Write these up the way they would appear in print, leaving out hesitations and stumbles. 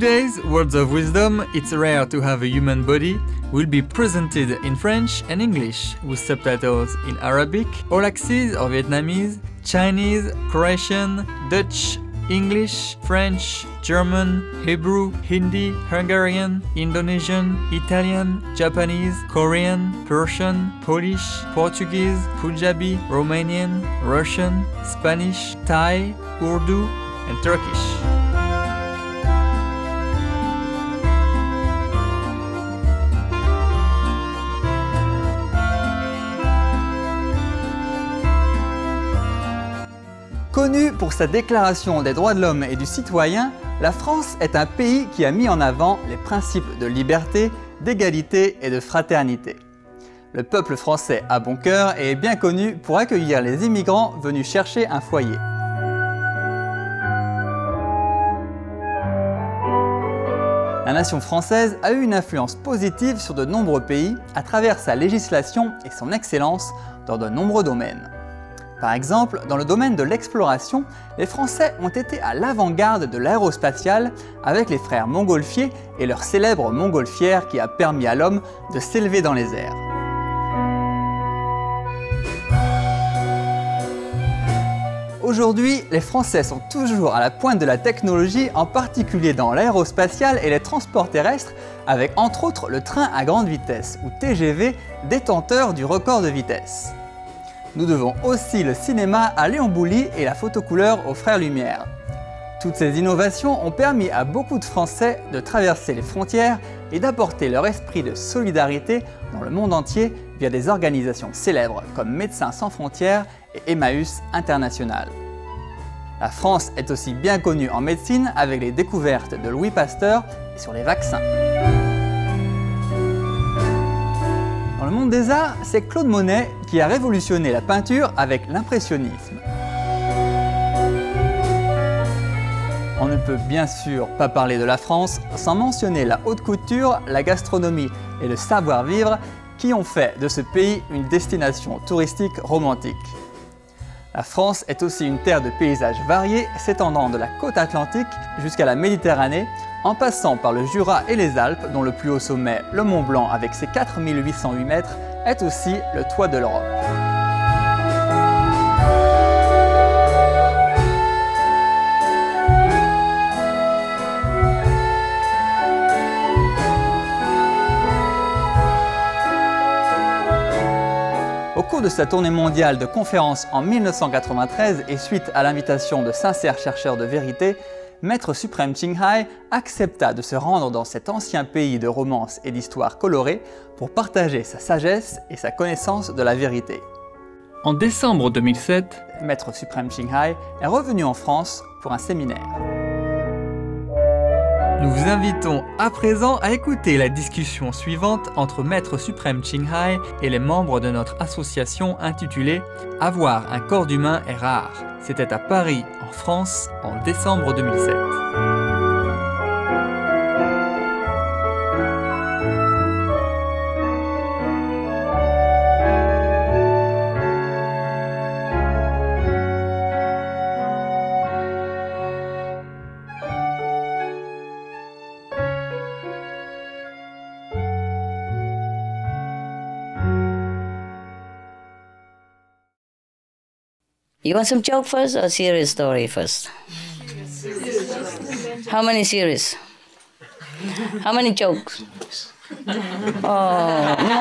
Today's Words of Wisdom, It's Rare to Have a Human Body, will be presented in French and English with subtitles in Arabic, Olaxese or Vietnamese, Chinese, Croatian, Dutch, English, French, German, Hebrew, Hindi, Hungarian, Indonesian, Italian, Japanese, Korean, Persian, Polish, Portuguese, Punjabi, Romanian, Russian, Spanish, Thai, Urdu, and Turkish. Connue pour sa déclaration des droits de l'homme et du citoyen, la France est un pays qui a mis en avant les principes de liberté, d'égalité et de fraternité. Le peuple français a bon cœur et est bien connu pour accueillir les immigrants venus chercher un foyer. La nation française a eu une influence positive sur de nombreux pays à travers sa législation et son excellence dans de nombreux domaines. Par exemple, dans le domaine de l'exploration, les Français ont été à l'avant-garde de l'aérospatiale avec les frères Montgolfier et leur célèbre montgolfière qui a permis à l'homme de s'élever dans les airs. Aujourd'hui, les Français sont toujours à la pointe de la technologie, en particulier dans l'aérospatiale et les transports terrestres, avec entre autres le train à grande vitesse ou TGV, détenteur du record de vitesse. Nous devons aussi le cinéma à Léon Bouly et la photocouleur aux frères Lumière. Toutes ces innovations ont permis à beaucoup de Français de traverser les frontières et d'apporter leur esprit de solidarité dans le monde entier via des organisations célèbres comme Médecins sans frontières et Emmaüs International. La France est aussi bien connue en médecine avec les découvertes de Louis Pasteur et sur les vaccins. Dans le monde des arts, c'est Claude Monet qui a révolutionné la peinture avec l'impressionnisme. On ne peut bien sûr pas parler de la France sans mentionner la haute couture, la gastronomie et le savoir-vivre qui ont fait de ce pays une destination touristique romantique. La France est aussi une terre de paysages variés s'étendant de la côte atlantique jusqu'à la Méditerranée, en passant par le Jura et les Alpes, dont le plus haut sommet, le Mont Blanc avec ses 4808 mètres, est aussi le toit de l'Europe. Au cours de sa tournée mondiale de conférences en 1993 et suite à l'invitation de sincères chercheurs de vérité, Maître suprême Ching Hai accepta de se rendre dans cet ancien pays de romance et d'histoires colorées pour partager sa sagesse et sa connaissance de la vérité. En décembre 2007, Maître suprême Ching Hai est revenu en France pour un séminaire. Nous vous invitons à présent à écouter la discussion suivante entre Maître suprême Ching Hai et les membres de notre association intitulée « Avoir un corps d'humain est rare ». C'était à Paris, en France, en décembre 2007. You want some joke first or serious story first? How many serious? How many jokes? Oh, no.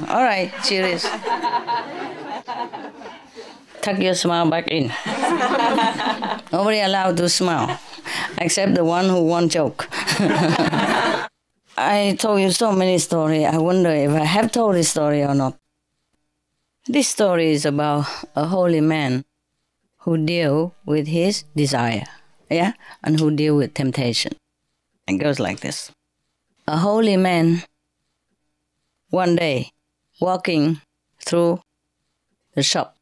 All right, serious. Tuck your smile back in. Nobody allowed to smile, except the one who won't joke. I told you so many stories. I wonder if I have told this story or not. This story is about a holy man who deal with his desire, yeah, and who deal with temptation. It goes like this. A holy man, one day, walking through the shop,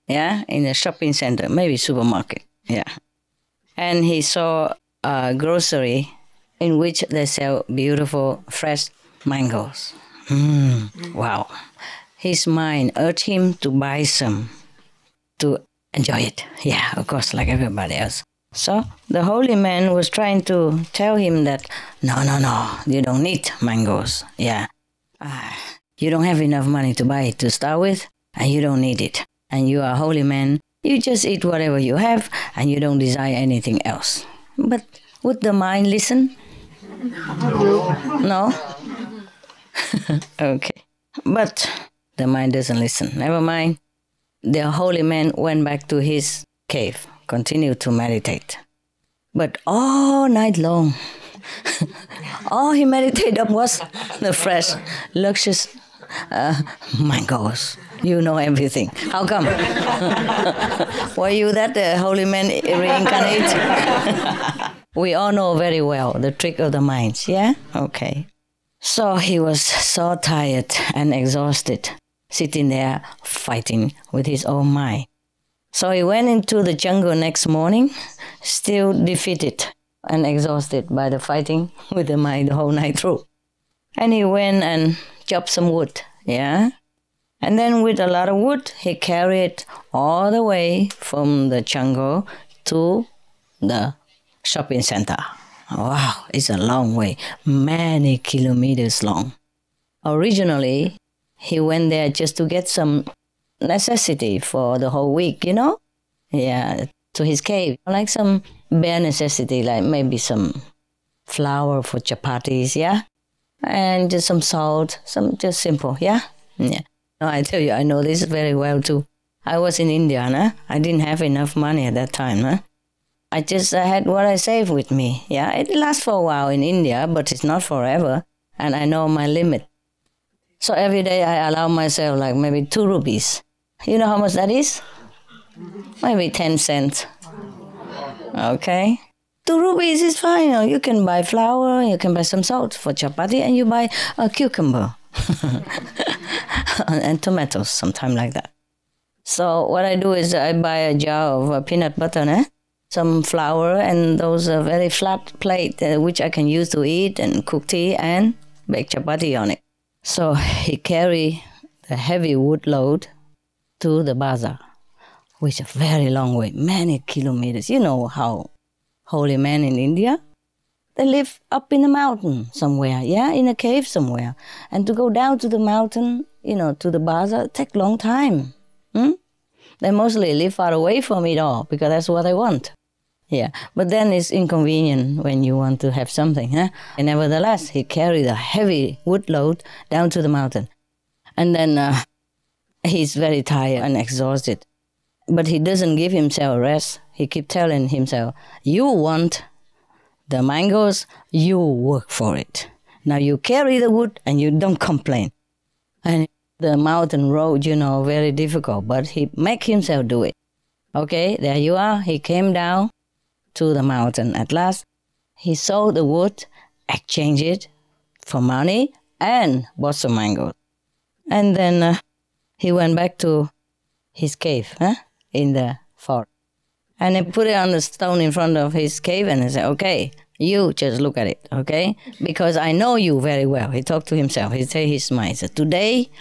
yeah, in a shopping center, maybe supermarket, yeah. And he saw a grocery in which they sell beautiful, fresh mangoes. Wow. His mind urged him to buy some, to enjoy it. Yeah, of course, like everybody else. So the holy man was trying to tell him that, no, you don't need mangoes. Yeah. You don't have enough money to buy it to start with, and you don't need it. And you are a holy man. You just eat whatever you have, and you don't desire anything else. But would the mind listen? No? Okay. But the mind doesn't listen. Never mind. The holy man went back to his cave, continued to meditate. But all night long, all he meditated was the fresh, luscious mangoes. You know everything. How come? Were you that holy man reincarnate? We all know very well the trick of the minds, yeah? Okay. So he was so tired and exhausted, sitting there fighting with his own mind. So he went into the jungle next morning, still defeated and exhausted by the fighting with the mind the whole night through. And he went and chopped some wood, yeah? And then with a lot of wood, he carried all the way from the jungle to the shopping center. Wow, it's a long way, many kilometers long. Originally, he went there just to get some necessity for the whole week, you know? Yeah, to his cave, like some bare necessity, like maybe some flour for chapatis, yeah? And just some salt, some just simple, yeah? Yeah. No, I tell you, I know this very well too. I was in India, nah? I didn't have enough money at that time, nah? I just had what I saved with me, yeah? It lasts for a while in India, but it's not forever, and I know my limit. So every day I allow myself like maybe 2 rupees. You know how much that is? Maybe 10 cents. Okay? 2 rupees is fine. You know, you can buy flour, you can buy some salt for chapati, and you buy a cucumber. And tomatoes, sometime like that. So what I do is I buy a jar of peanut butter, some flour, and those very flat plate which I can use to eat and cook tea and bake chapati on it. So he carried the heavy wood load to the bazaar, which is a very long way, many kilometers. You know how holy men in India, they live up in the mountain somewhere, yeah, in a cave somewhere. And to go down to the mountain, you know, to the bazaar, take a long time. They mostly live far away from it all because that's what they want. Yeah, but then it's inconvenient when you want to have something, huh? And nevertheless, he carried a heavy wood load down to the mountain. And then he's very tired and exhausted. But he doesn't give himself rest. He keeps telling himself, you want the mangoes, you work for it. Now you carry the wood and you don't complain. And the mountain road, you know, very difficult, but he make himself do it. Okay, there you are. He came down to the mountain. At last, he sold the wood, exchanged it for money, and bought some mangoes. And then he went back to his cave in the forest. And he put it on the stone in front of his cave and he said, okay, you just look at it, okay? Because I know you very well. He talked to himself. He said his mind. He said, today,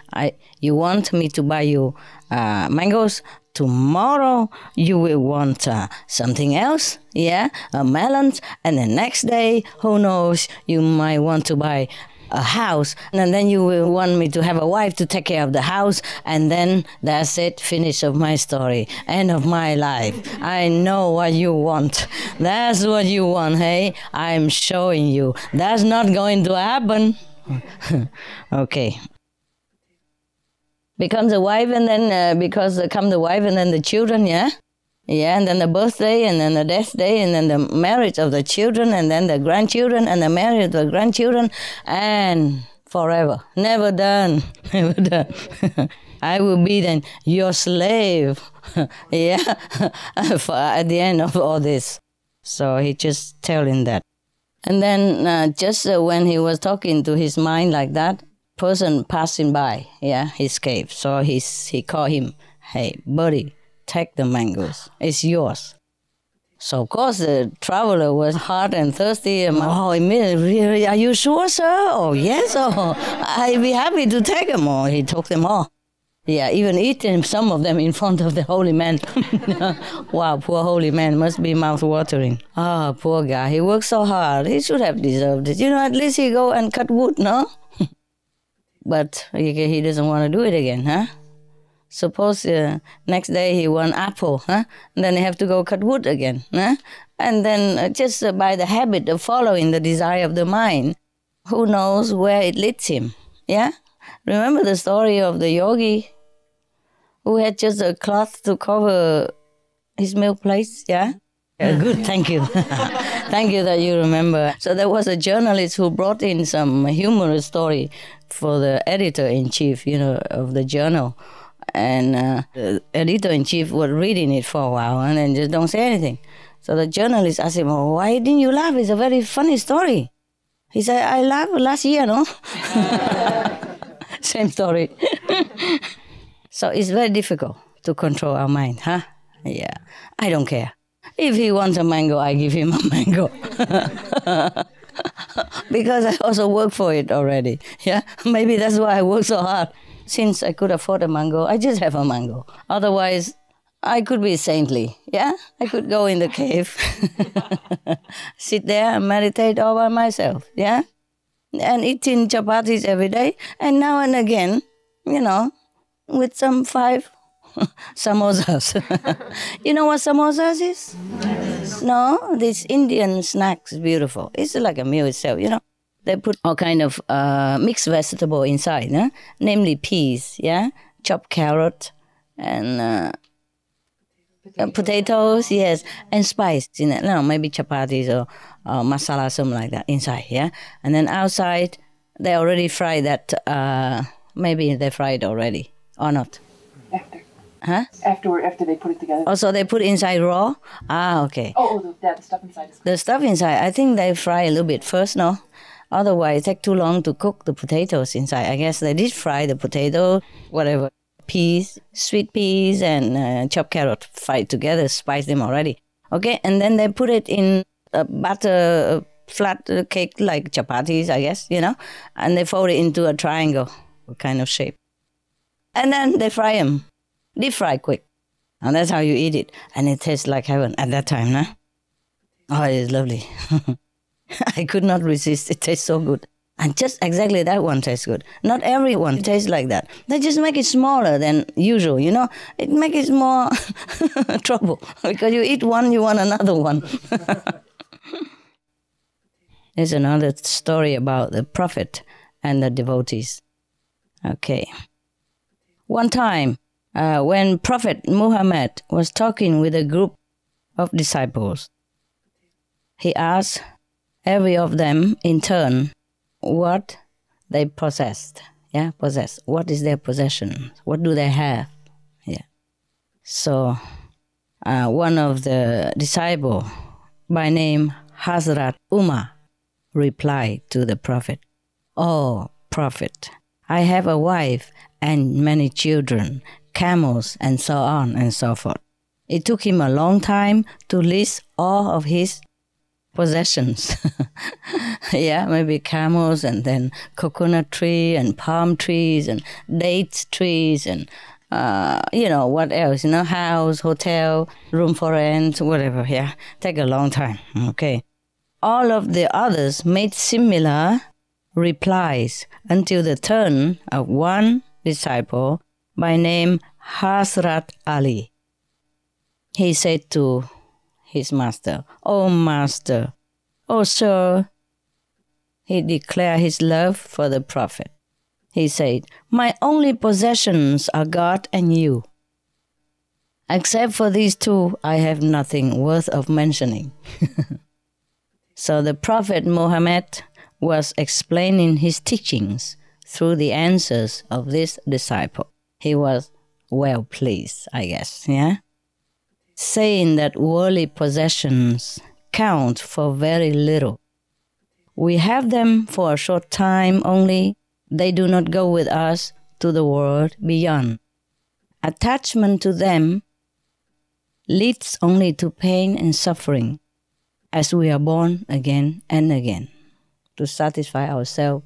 you want me to buy you mangoes. Tomorrow, you will want something else, yeah? A melon. And the next day, who knows, you might want to buy a house, and then you will want me to have a wife to take care of the house, and then that's it, finish of my story, end of my life. I know what you want. That's what you want, hey? I'm showing you. That's not going to happen. Okay. Becomes a wife, and then come the wife, and then the children, yeah? Yeah, and then the birthday, and then the death day, and then the marriage of the children, and then the grandchildren, and the marriage of the grandchildren, and forever. Never done. Never done. I will be then your slave. Yeah, at the end of all this. So he just telling that. And then just when he was talking to his mind like that, person passing by, yeah, his cave. So he called him, hey, buddy, take the mangoes. It's yours. So, of course, the traveler was hot and thirsty. And, immediately, are you sure, sir? Oh, yes. Oh, I'd be happy to take them all. He took them all. Yeah, even eating some of them in front of the holy man. Wow, poor holy man, must be mouth-watering. Ah, poor guy, he worked so hard. He should have deserved it. At least he go and cut wood, no? But he doesn't want to do it again, huh? Suppose next day he want apple, huh? And then he have to go cut wood again, huh? And then just by the habit of following the desire of the mind, who knows where it leads him, yeah? Remember the story of the yogi who had just a cloth to cover his milk plates, yeah? Good, thank you. Thank you that you remember. So there was a journalist who brought in some humorous story for the editor-in-chief, of the journal. And the editor-in-chief was reading it for a while and then just don't say anything. So the journalist asked him, "Oh, why didn't you laugh? It's a very funny story." He said, "I laughed last year, no?" Same story. So it's very difficult to control our mind, huh? Yeah, I don't care. If he wants a mango, I give him a mango. Because I also work for it already, yeah? Maybe that's why I work so hard. Since I could afford a mango, I just have a mango. Otherwise, I could be saintly, yeah? I could go in the cave, sit there and meditate all by myself, yeah? And eating chapatis every day, and now and again, with some 5 samosas. You know what samosas is? Yes. No, this Indian snack is beautiful. It's like a meal itself, They put all kind of mixed vegetable inside, namely peas, yeah? Chopped carrot and potatoes, yes, and spice in it. No, maybe chapatis or masala, something like that inside, yeah? And then outside, they already fried that, maybe they fried already, or not? After. Huh? After they put it together. Oh, so they put it inside raw? Ah, okay. Oh, the stuff inside is cooked. The stuff inside, I think they fry a little bit first, no? Otherwise, it takes too long to cook the potatoes inside. I guess they did fry the potato, whatever, peas, sweet peas, and chopped carrot, fried together, spice them already. Okay, and then they put it in a butter flat cake like chapatis, I guess, and they fold it into a triangle kind of shape. And then they fry them, deep fry quick. And that's how you eat it. And it tastes like heaven at that time, nah? Oh, it is lovely. I could not resist. It tastes so good. And just exactly that one tastes good. Not everyone tastes like that. They just make it smaller than usual, It makes it more trouble. Because you eat one, you want another one. There's another story about the prophet and the devotees. Okay. One time, when Prophet Muhammad was talking with a group of disciples, he asked every of them in turn what they possessed. Yeah, possess. What is their possession? What do they have? Yeah. So one of the disciples by name Hazrat Umar replied to the Prophet, "Oh, Prophet, I have a wife and many children, camels, and so on and so forth." It took him a long time to list all of his possessions. Yeah, maybe camels and then coconut tree and palm trees and date trees and, what else, house, hotel, room for rent, whatever, yeah. Take a long time, okay. All of the others made similar replies until the turn of one disciple by name Hazrat Ali. He said to his master, "Oh, master, oh, sir." He declared his love for the Prophet. He said, "My only possessions are God and you. Except for these two, I have nothing worth of mentioning." So the Prophet Muhammad was explaining his teachings through the answers of this disciple. He was well pleased, I guess, yeah? Saying that worldly possessions count for very little. We have them for a short time only. They do not go with us to the world beyond. Attachment to them leads only to pain and suffering as we are born again and again to satisfy ourselves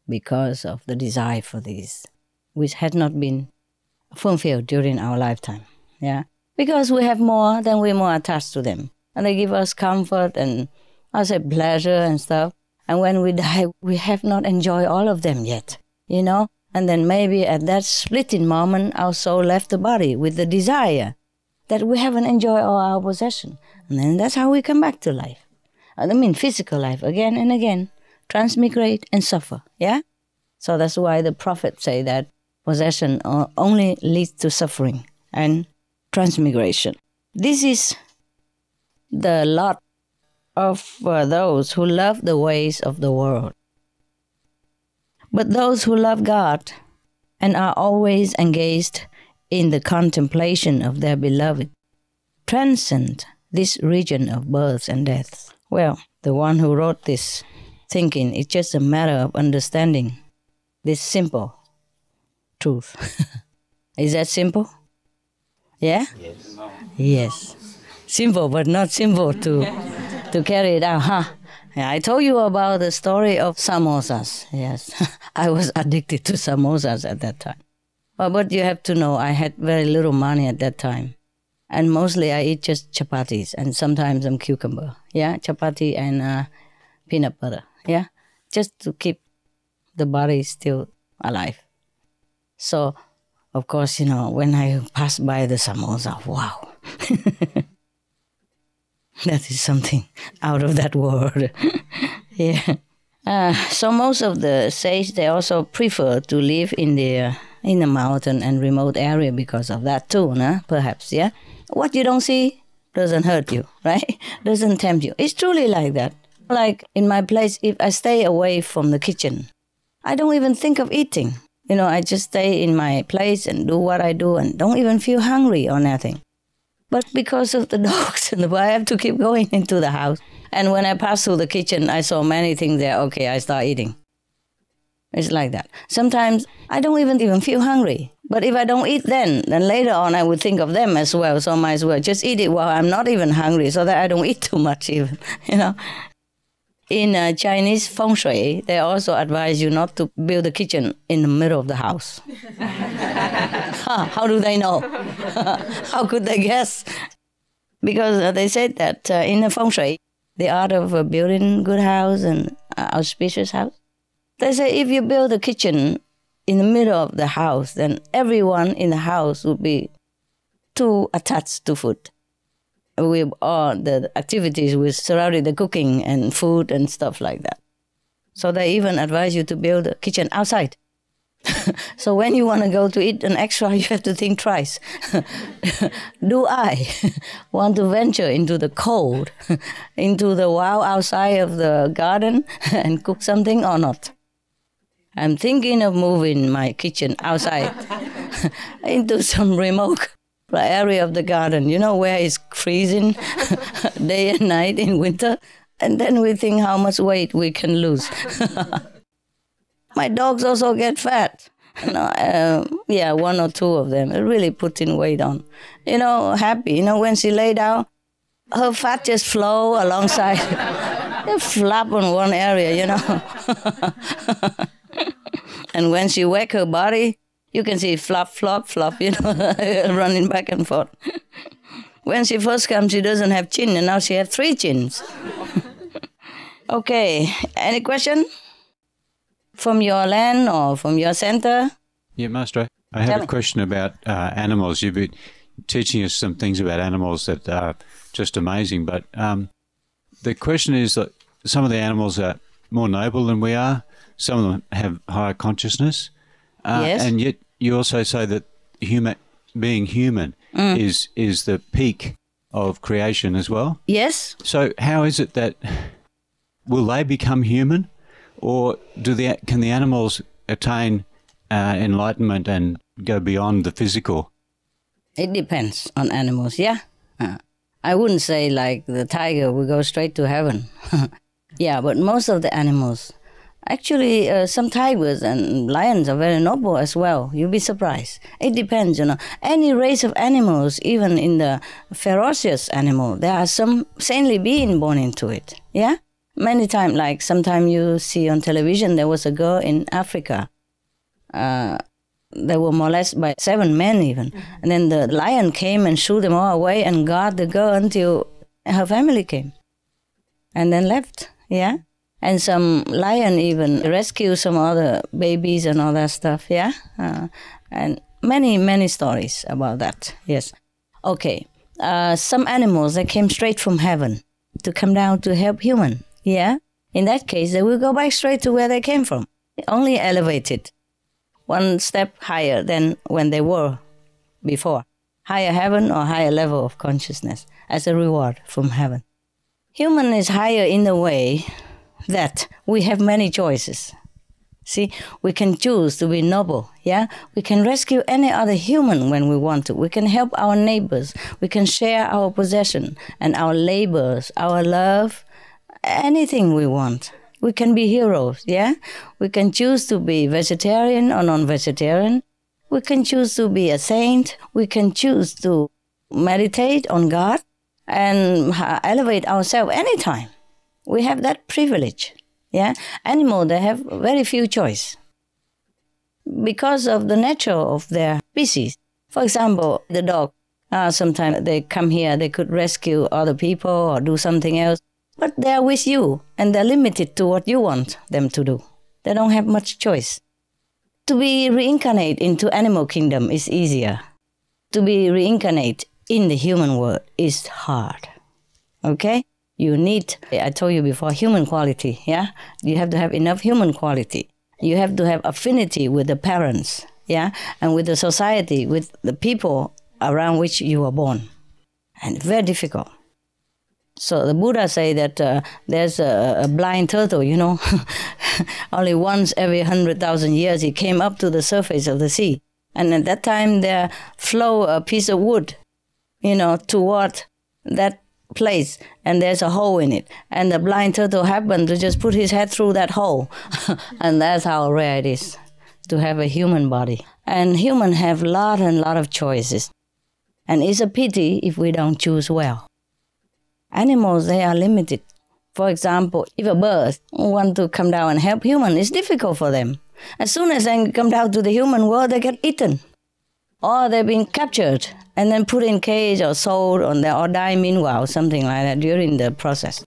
because of the desire for these, which had not been fulfilled during our lifetime. Yeah, because we have more, then we're more attached to them. And they give us comfort and, I say, pleasure and stuff. And when we die, we have not enjoyed all of them yet, you know? And then maybe at that splitting moment, our soul left the body with the desire that we haven't enjoyed all our possession. And then that's how we come back to life. I mean, physical life, again and again, transmigrate and suffer, yeah? So that's why the prophets say that possession only leads to suffering and transmigration. This is the lot of those who love the ways of the world. But those who love God and are always engaged in the contemplation of their beloved transcend this region of births and deaths. Well, the one who wrote this thinking, it's just a matter of understanding this simple truth. Is that simple? Yeah? Yes. Yes. Simple, but not simple to carry it out, huh? Yeah, I told you about the story of samosas. Yes, I was addicted to samosas at that time. But you have to know, I had very little money at that time. And mostly I eat just chapatis and sometimes some cucumber. Yeah, chapati and peanut butter. Yeah, just to keep the body still alive. So, of course, you know, when I passed by the samosa, wow. That is something out of that world. Yeah. So most of the sages, they also prefer to live in the mountain and remote area because of that too, nah? Perhaps, yeah? What you don't see doesn't hurt you, right? Doesn't tempt you. It's truly like that. Like in my place, if I stay away from the kitchen, I don't even think of eating. You know, I just stay in my place and do what I do and don't even feel hungry or nothing. But because of the dogs and I have to keep going into the house. And when I passed through the kitchen, I saw many things there. Okay, I start eating. It's like that. Sometimes I don't even feel hungry. But if I don't eat then later on I would think of them as well. So I might as well just eat it while I'm not even hungry so that I don't eat too much even, you know. In Chinese feng shui, they also advise you not to build a kitchen in the middle of the house. How do they know? How could they guess? Because they said that in the feng shui, the art of building good house and auspicious house, they say if you build a kitchen in the middle of the house, then everyone in the house would be too attached to food. With all the activities with surrounding the cooking and food and stuff like that. So they even advise you to build a kitchen outside. So when you want to go to eat an extra, you have to think twice. Do I want to venture into the cold, into the wild outside of the garden and cook something or not? I'm thinking of moving my kitchen outside into some remote area of the garden, you know, where it's freezing day and night in winter. And then we think how much weight we can lose. My dogs also get fat. You know, yeah, one or two of them are really putting weight on. You know, happy. You know, when she lay down, her fat just flow alongside. They flap on one area, you know. And when she wake her body, you can see flop, flop, flop, you know, running back and forth. When she first comes, she doesn't have chin, and now she has 3 chins. Okay, any question? From your land or from your center? Yeah, Master, I have a question about animals. You've been teaching us some things about animals that are just amazing, but the question is that some of the animals are more noble than we are. Some of them have higher consciousness. Yes. And yet you also say that being human is the peak of creation as well. Yes. So how is it that, will they become human, or can the animals attain enlightenment and go beyond the physical? It depends on animals, yeah. I wouldn't say like the tiger will go straight to heaven. Yeah, but most of the animals, actually, some tigers and lions are very noble as well. You'll be surprised. It depends, you know. Any race of animals, even in the ferocious animal, there are some saintly being born into it. Yeah? Many times, like sometime you see on television, there was a girl in Africa. The they were molested by 7 men even. And then the lion came and threw them all away and guarded the girl until her family came. And then left, yeah? And some lion even rescued some other babies and all that stuff, yeah? And many stories about that, yes. Okay, some animals, they came straight from heaven to come down to help human, yeah? In that case, they will go back straight to where they came from, only elevated 1 step higher than when they were before. Higher heaven or higher level of consciousness as a reward from heaven. Human is higher in the way that we have many choices. See, we can choose to be noble, yeah? We can rescue any other human when we want to. We can help our neighbors. We can share our possession and our labors, our love, anything we want. We can be heroes, yeah? We can choose to be vegetarian or non-vegetarian. We can choose to be a saint. We can choose to meditate on God and elevate ourselves anytime. We have that privilege, yeah? Animals, they have very few choice because of the nature of their species. For example, the dog, sometimes they come here, they could rescue other people or do something else. But they're with you, and they're limited to what you want them to do. They don't have much choice. To be reincarnated into animal kingdom is easier. To be reincarnated in the human world is hard. Okay? You need, I told you before, human quality, yeah? You have to have enough human quality. You have to have affinity with the parents, yeah? And with the society, with the people around which you were born. And very difficult. So the Buddha say that there's a blind turtle, you know. Only once every 100,000 years he came up to the surface of the sea. And at that time there flow a piece of wood, you know, toward that place. And there's a hole in it. And the blind turtle happened to just put his head through that hole. And that's how rare it is to have a human body. And humans have lot and lot of choices. And it's a pity if we don't choose well. Animals, they are limited. For example, if a bird want to come down and help human, it's difficult for them. As soon as they come down to the human world, they get eaten. Or they've been captured and then put in cage or sold or die meanwhile, something like that during the process.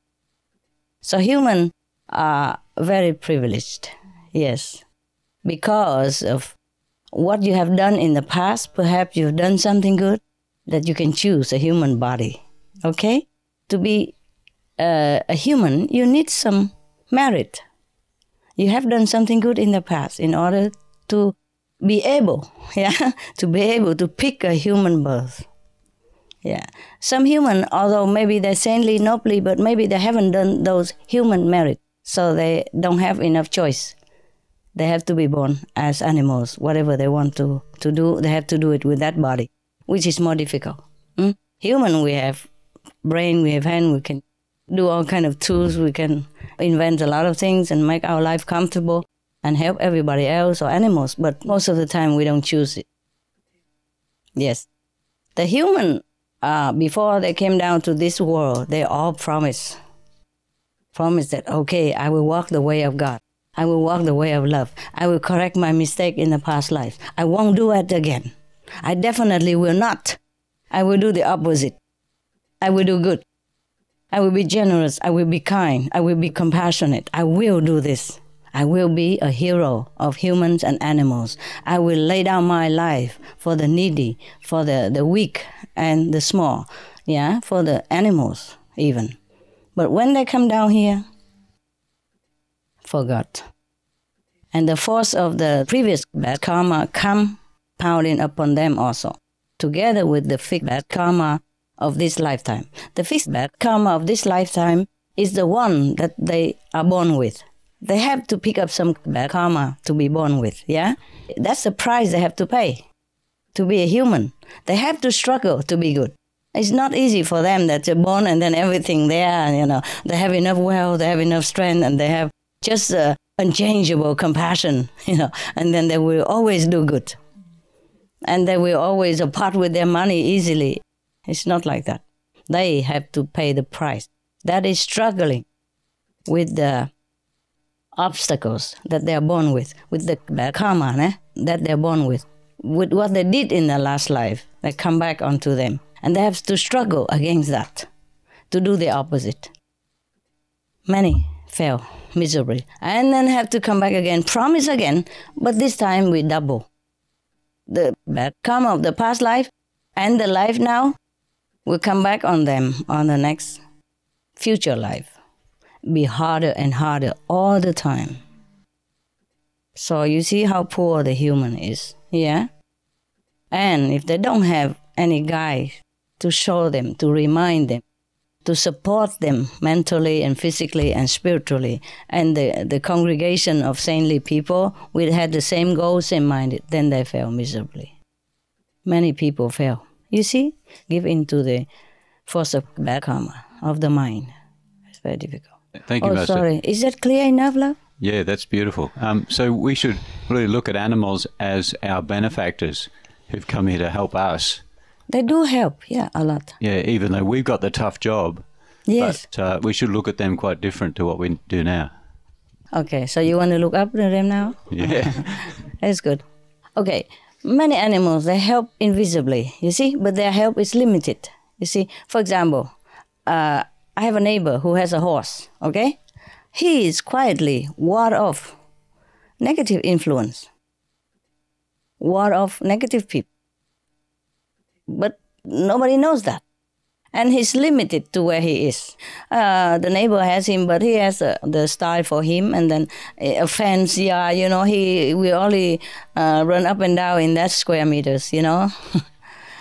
So humans are very privileged, yes. Because of what you have done in the past, perhaps you've done something good, that you can choose a human body, okay? To be a human, you need some merit. You have done something good in the past in order to be able, yeah, to be able to pick a human birth. Yeah. Some human, although maybe they're saintly, nobly, but maybe they haven't done those human merit, so they don't have enough choice. They have to be born as animals. Whatever they want to do, they have to do it with that body, which is more difficult. Human, we have brain, we have hand, we can do all kind of tools, we can invent a lot of things and make our life comfortable and help everybody else or animals, but most of the time we don't choose it. Yes. The human, before they came down to this world, they all promise that, okay, I will walk the way of God. I will walk the way of love. I will correct my mistake in the past life. I won't do it again. I definitely will not. I will do the opposite. I will do good. I will be generous. I will be kind. I will be compassionate. I will do this. I will be a hero of humans and animals. I will lay down my life for the needy, for the weak and the small, yeah, for the animals even. But when they come down here, forgot. And the force of the previous bad karma compounding upon them also, together with the fixed bad karma of this lifetime. The fixed bad karma of this lifetime is the one that they are born with. They have to pick up some bad karma to be born with, yeah? That's the price they have to pay to be a human. They have to struggle to be good. It's not easy for them that they're born and then everything there, you know, they have enough wealth, they have enough strength, and they have just unchangeable compassion, you know, and then they will always do good. And they will always part with their money easily. It's not like that. They have to pay the price. That is struggling with the obstacles that they are born with the bad karma that they're born with. with what they did in their last life. They come back onto them. And they have to struggle against that, to do the opposite. Many fail miserably. And then have to come back again, promise again, but this time we double. The bad karma of the past life and the life now will come back on them on the next future life. Be harder and harder all the time. So you see how poor the human is, yeah? And if they don't have any guide to show them, to remind them, to support them mentally and physically and spiritually, and the congregation of saintly people will have the same goal, same minded, then they fail miserably. Many people fail. You see, give in to the force of bad karma of the mind. It's very difficult. Thank you, Master. Sorry. Is that clear enough, love? Yeah, that's beautiful. So we should really look at animals as our benefactors who've come here to help us. They do help, yeah, a lot. Yeah, even though we've got the tough job. Yes. But we should look at them quite different to what we do now. Okay, so you want to look up to them now? Yeah. That's good. Okay, many animals, they help invisibly, you see, but their help is limited. You see, for example, I have a neighbor who has a horse, okay? He is quietly ward off negative influence, ward off negative people. But nobody knows that. And he's limited to where he is. The neighbor has him, but he has the style for him, and then a fence, yeah, you know, he will only run up and down in that square meters, you know.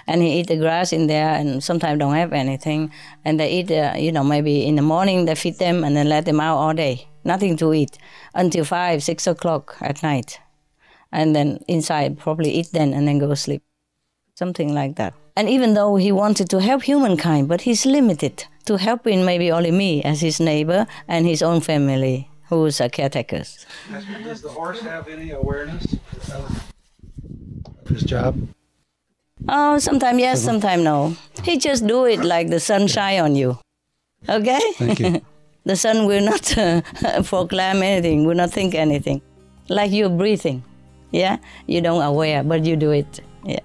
And he eat the grass in there, and sometimes don't have anything. And they eat, you know, maybe in the morning they feed them and then let them out all day. Nothing to eat until 5, 6 o'clock at night. And then inside probably eat then and then go sleep. Something like that. And even though he wanted to help humankind, but he's limited to helping maybe only me as his neighbor and his own family, who's caretakers. Does the horse have any awareness of his job? Oh, sometimes yes, sometimes no. He just do it like the sun shine on you. Okay? Thank you. The sun will not proclaim anything, will not think anything. Like you're breathing. Yeah? You don't aware, but you do it. Yeah.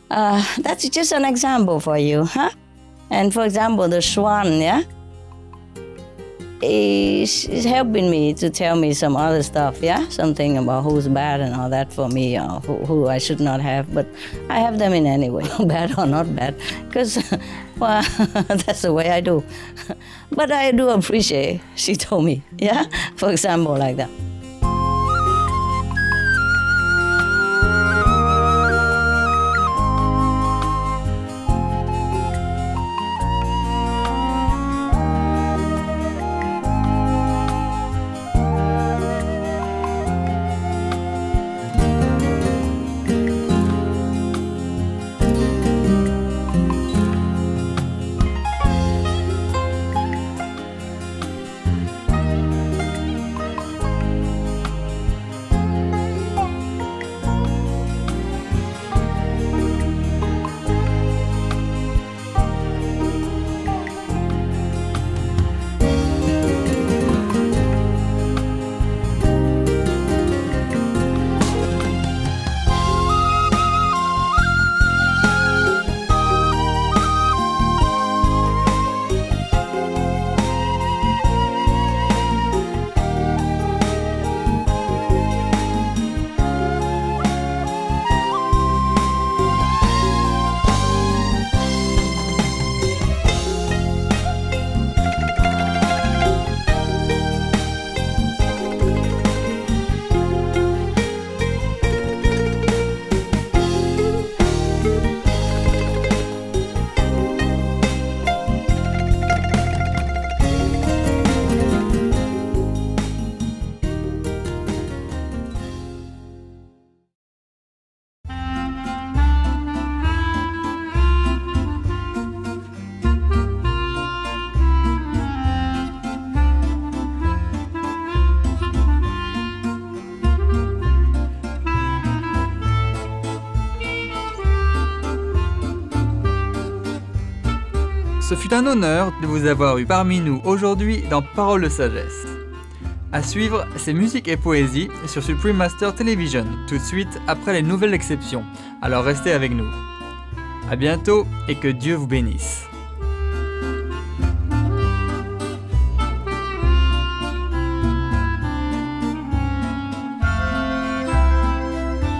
That's just an example for you, huh? And for example, the swan, yeah? Is helping me to tell me some other stuff, yeah? Something about who's bad and all that for me, or who I should not have. But I have them in any way, bad or not bad, because, well, that's the way I do. But I do appreciate she told me, yeah? For example, like that. Ce fut un honneur de vous avoir eu parmi nous aujourd'hui dans Paroles de sagesse. À suivre, c'est musique et poésie sur Supreme Master Television, tout de suite après les nouvelles exceptions. Alors restez avec nous. À bientôt et que Dieu vous bénisse.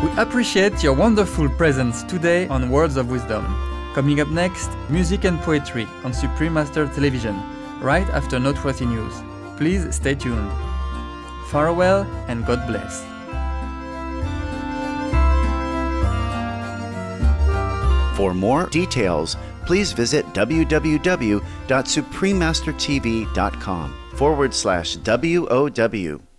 We appreciate your wonderful presence today on Words of Wisdom. Coming up next, music and poetry on Supreme Master Television, right after Noteworthy News. Please stay tuned. Farewell and God bless. For more details, please visit www.suprememastertv.com/WOW.